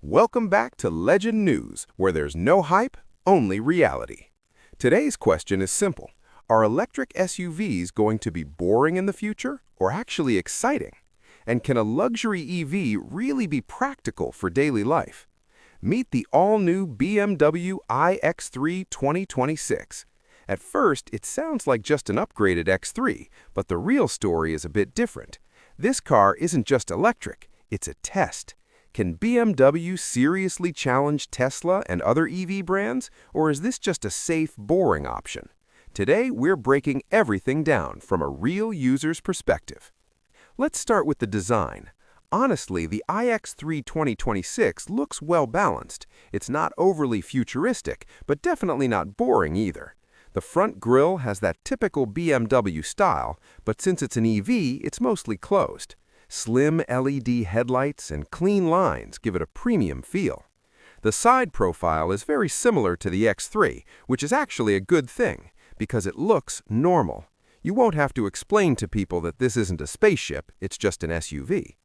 Welcome back to Legend News, where there's no hype, only reality. Today's question is simple. Are electric SUVs going to be boring in the future or actually exciting? And can a luxury EV really be practical for daily life? Meet the all-new BMW iX3 2026. At first, it sounds like just an upgraded X3, but the real story is a bit different. This car isn't just electric, it's a test. Can BMW seriously challenge Tesla and other EV brands, or is this just a safe, boring option? Today, we're breaking everything down from a real user's perspective. Let's start with the design. Honestly, the iX3 2026 looks well-balanced. It's not overly futuristic, but definitely not boring either. The front grille has that typical BMW style, but since it's an EV, it's mostly closed. Slim LED headlights and clean lines give it a premium feel. The side profile is very similar to the X3, which is actually a good thing, because it looks normal. You won't have to explain to people that this isn't a spaceship, it's just an SUV.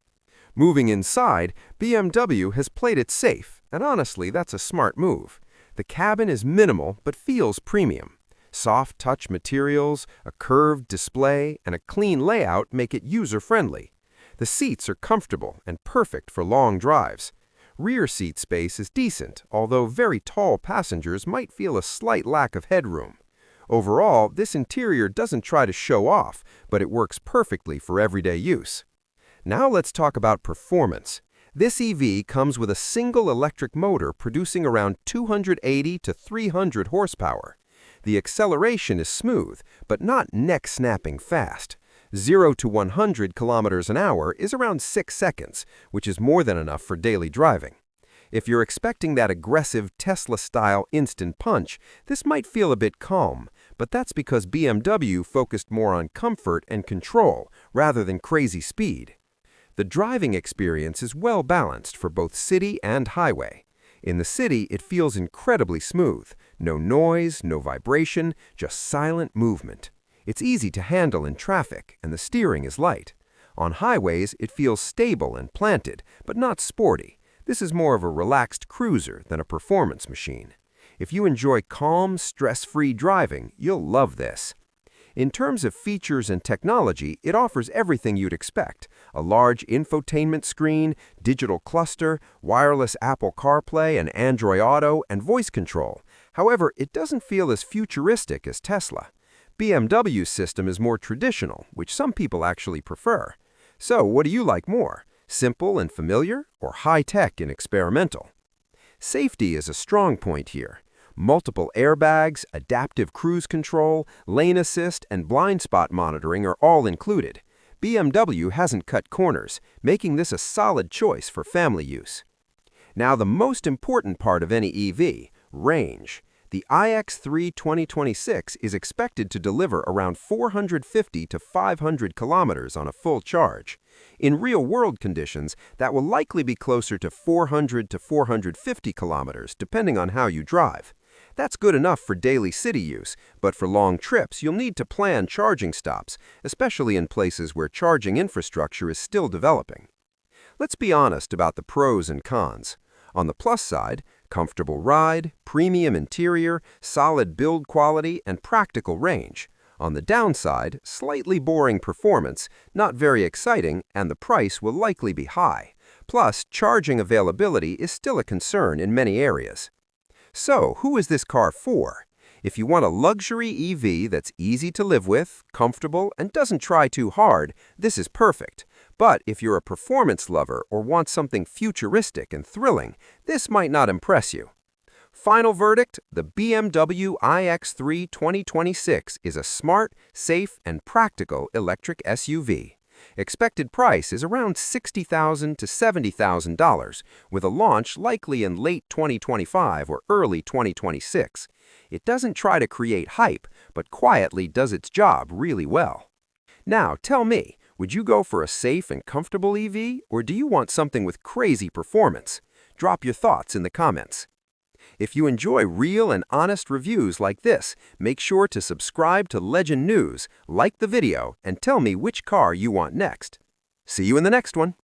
Moving inside, BMW has played it safe, and honestly, that's a smart move. The cabin is minimal but feels premium. Soft touch materials, a curved display, and a clean layout make it user-friendly. The seats are comfortable and perfect for long drives. Rear seat space is decent, although very tall passengers might feel a slight lack of headroom. Overall, this interior doesn't try to show off, but it works perfectly for everyday use. Now let's talk about performance. This EV comes with a single electric motor producing around 280 to 300 horsepower. The acceleration is smooth, but not neck-snapping fast. 0 to 100 kilometers an hour is around 6 seconds, which is more than enough for daily driving. If you're expecting that aggressive Tesla-style instant punch, this might feel a bit calm, but that's because BMW focused more on comfort and control rather than crazy speed. The driving experience is well balanced for both city and highway. In the city, it feels incredibly smooth. No noise, no vibration, just silent movement. It's easy to handle in traffic, and the steering is light. On highways, it feels stable and planted, but not sporty. This is more of a relaxed cruiser than a performance machine. If you enjoy calm, stress-free driving, you'll love this. In terms of features and technology, it offers everything you'd expect. A large infotainment screen, digital cluster, wireless Apple CarPlay and Android Auto, and voice control. However, it doesn't feel as futuristic as Tesla. BMW's system is more traditional, which some people actually prefer. So, what do you like more? Simple and familiar, or high-tech and experimental? Safety is a strong point here. Multiple airbags, adaptive cruise control, lane assist, and blind spot monitoring are all included. BMW hasn't cut corners, making this a solid choice for family use. Now, the most important part of any EV, range. The iX3 2026 is expected to deliver around 450 to 500 kilometers on a full charge. In real-world conditions, that will likely be closer to 400 to 450 kilometers, depending on how you drive. That's good enough for daily city use, but for long trips, you'll need to plan charging stops, especially in places where charging infrastructure is still developing. Let's be honest about the pros and cons. On the plus side, comfortable ride, premium interior, solid build quality, and practical range. On the downside, slightly boring performance, not very exciting, and the price will likely be high. Plus, charging availability is still a concern in many areas. So, who is this car for? If you want a luxury EV that's easy to live with, comfortable, and doesn't try too hard, this is perfect. But if you're a performance lover or want something futuristic and thrilling, this might not impress you. Final verdict, the BMW iX3 2026 is a smart, safe, and practical electric SUV. Expected price is around $60,000 to $70,000, with a launch likely in late 2025 or early 2026. It doesn't try to create hype, but quietly does its job really well. Now, tell me, would you go for a safe and comfortable EV, or do you want something with crazy performance? Drop your thoughts in the comments. If you enjoy real and honest reviews like this, make sure to subscribe to Legend News, like the video, and tell me which car you want next. See you in the next one.